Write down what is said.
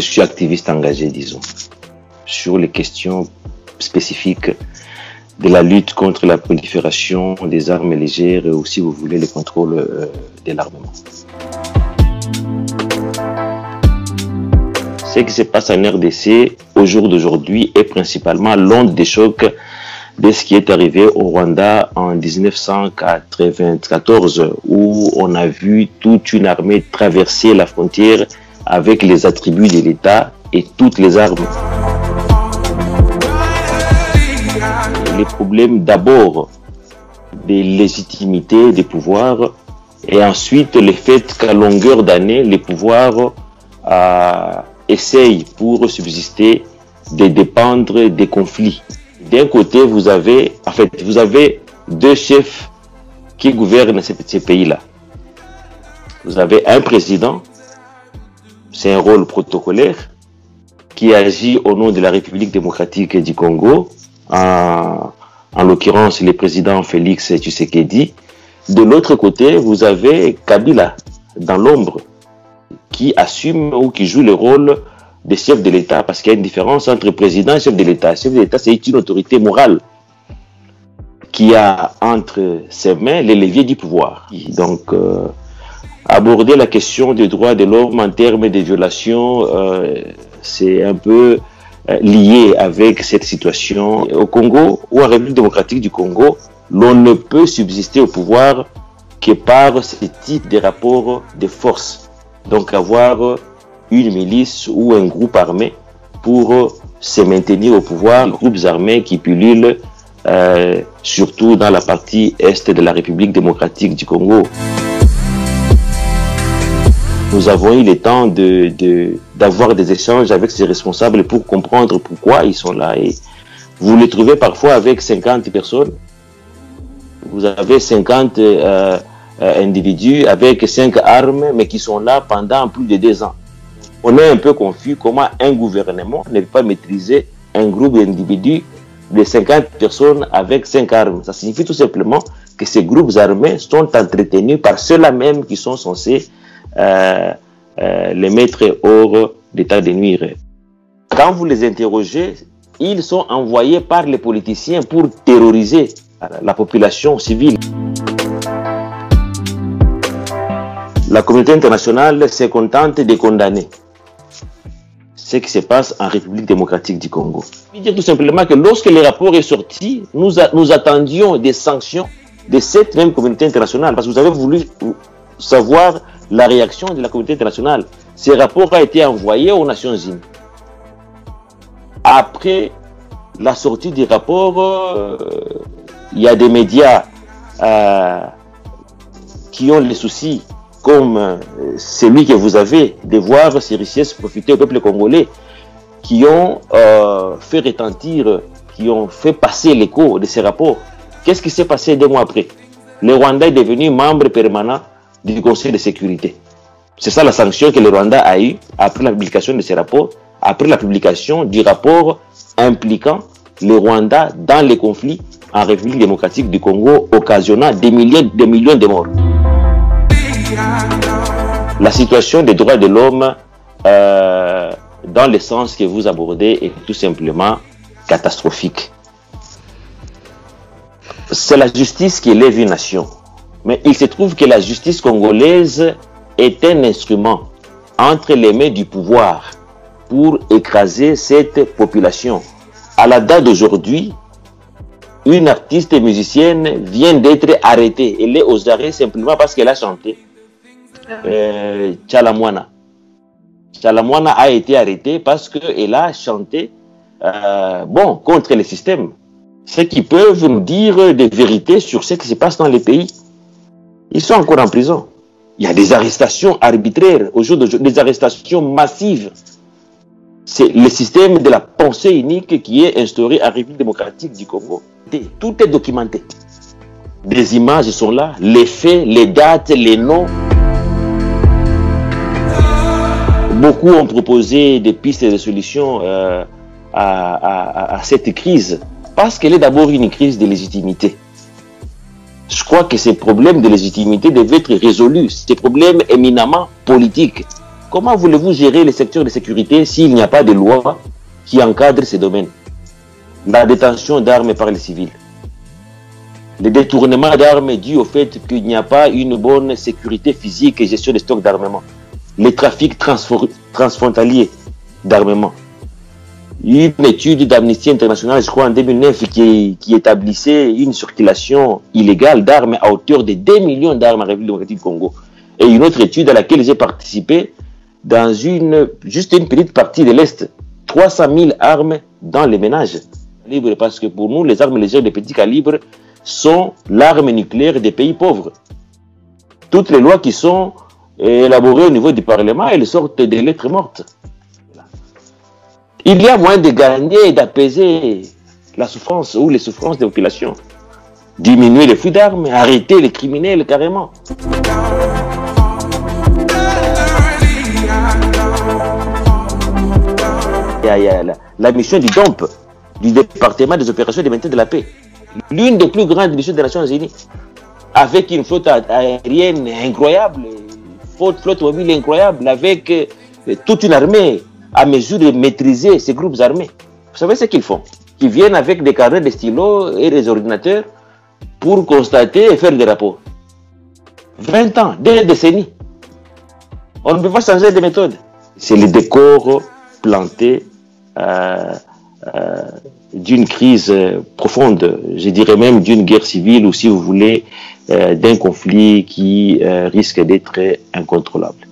je suis activiste engagé, disons, sur les questions spécifiques de la lutte contre la prolifération des armes légères et aussi, vous voulez, le contrôle de l'armement. Ce qui se passe en RDC au jour d'aujourd'hui est principalement l'onde des chocs de ce qui est arrivé au Rwanda en 1994, où on a vu toute une armée traverser la frontière avec les attributs de l'État et toutes les armes. Les problèmes d'abord de légitimité des pouvoirs et ensuite le fait qu'à longueur d'année, les pouvoirs essayent pour subsister de dépendre des conflits. D'un côté, vous avez deux chefs qui gouvernent ces pays-là. Vous avez un président, c'est un rôle protocolaire, qui agit au nom de la République démocratique du Congo, en l'occurrence le président Félix Tshisekedi. De l'autre côté, vous avez Kabila, dans l'ombre, qui assume ou qui joue le rôle de chef de l'État, parce qu'il y a une différence entre président et chef de l'État. Chef de l'État, c'est une autorité morale qui a entre ses mains les leviers du pouvoir. Donc, aborder la question des droits de l'homme en termes de violations, c'est un peu lié avec cette situation. Au Congo ou en République démocratique du Congo, l'on ne peut subsister au pouvoir que par ce type de rapport de force. Donc, avoir une milice ou un groupe armé pour se maintenir au pouvoir, groupes armés qui pullulent surtout dans la partie est de la République démocratique du Congo. Nous avons eu le temps d'avoir des échanges avec ces responsables pour comprendre pourquoi ils sont là. Et vous les trouvez parfois avec 50 personnes. Vous avez 50 individus avec 5 armes, mais qui sont là pendant plus de 2 ans. On est un peu confus comment un gouvernement ne peut pas maîtriser un groupe d'individus de 50 personnes avec 5 armes. Ça signifie tout simplement que ces groupes armés sont entretenus par ceux-là même qui sont censés les mettre hors d'état de nuire. Quand vous les interrogez, ils sont envoyés par les politiciens pour terroriser la population civile. La communauté internationale se contente de condamner ce qui se passe en République démocratique du Congo. Je veux dire tout simplement que lorsque le rapport est sorti, nous attendions des sanctions de cette même communauté internationale, parce que vous avez voulu savoir la réaction de la communauté internationale. Ce rapport a été envoyé aux Nations Unies. Après la sortie du rapport, il y a des médias qui ont les soucis comme celui que vous avez de voir ces richesses profiter au peuple congolais, qui ont fait retentir, qui ont fait passer l'écho de ces rapports. Qu'est-ce qui s'est passé 2 mois après? Le Rwanda est devenu membre permanent du Conseil de sécurité. C'est ça la sanction que le Rwanda a eue après la publication de ces rapports, après la publication du rapport impliquant le Rwanda dans les conflits en République démocratique du Congo, occasionnant des millions de morts. La situation des droits de l'homme, dans le sens que vous abordez, est tout simplement catastrophique. C'est la justice qui élève une nation. Mais il se trouve que la justice congolaise est un instrument entre les mains du pouvoir pour écraser cette population. À la date d'aujourd'hui, une artiste et musicienne vient d'être arrêtée. Elle est aux arrêts simplement parce qu'elle a chanté Tchalamwana. Tchalamwana a été arrêtée parce qu'elle a chanté contre le système. Ceux qui peuvent nous dire des vérités sur ce qui se passe dans les pays, ils sont encore en prison. Il y a des arrestations arbitraires, au jour d'aujourd'hui, des arrestations massives. C'est le système de la pensée unique qui est instauré en République démocratique du Congo. Tout est documenté. Des images sont là, les faits, les dates, les noms. Beaucoup ont proposé des pistes de solutions à cette crise, parce qu'elle est d'abord une crise de légitimité. Je crois que ces problèmes de légitimité devaient être résolus. Ces problèmes éminemment politiques. Comment voulez-vous gérer les secteurs de sécurité s'il n'y a pas de loi qui encadre ces domaines? La détention d'armes par les civils, le détournement d'armes dû au fait qu'il n'y a pas une bonne sécurité physique et gestion des stocks d'armement, les trafics transfrontaliers d'armement. Une étude d'Amnesty International, je crois en 2009, qui établissait une circulation illégale d'armes à hauteur de 2 millions d'armes en République démocratique du Congo. Et une autre étude à laquelle j'ai participé, dans juste une petite partie de l'Est, 300 000 armes dans les ménages. Parce que pour nous, les armes légères de petit calibre sont l'arme nucléaire des pays pauvres. Toutes les lois qui sont élaborées au niveau du Parlement, elles sortent des lettres mortes. Il y a moyen de gagner et d'apaiser la souffrance ou les souffrances des populations. Diminuer les flux d'armes, arrêter les criminels carrément. Il y a la mission du DOMP, du département des opérations de maintien de la paix. L'une des plus grandes missions des Nations Unies, avec une flotte aérienne incroyable, flotte mobile incroyable, avec toute une armée à mesure de maîtriser ces groupes armés. Vous savez ce qu'ils font? Ils viennent avec des carnets, des stylos et des ordinateurs pour constater et faire des rapports. 20 ans, 2 décennies. On ne peut pas changer de méthode. C'est le décor planté d'une crise profonde, je dirais même d'une guerre civile ou si vous voulez d'un conflit qui risque d'être incontrôlable.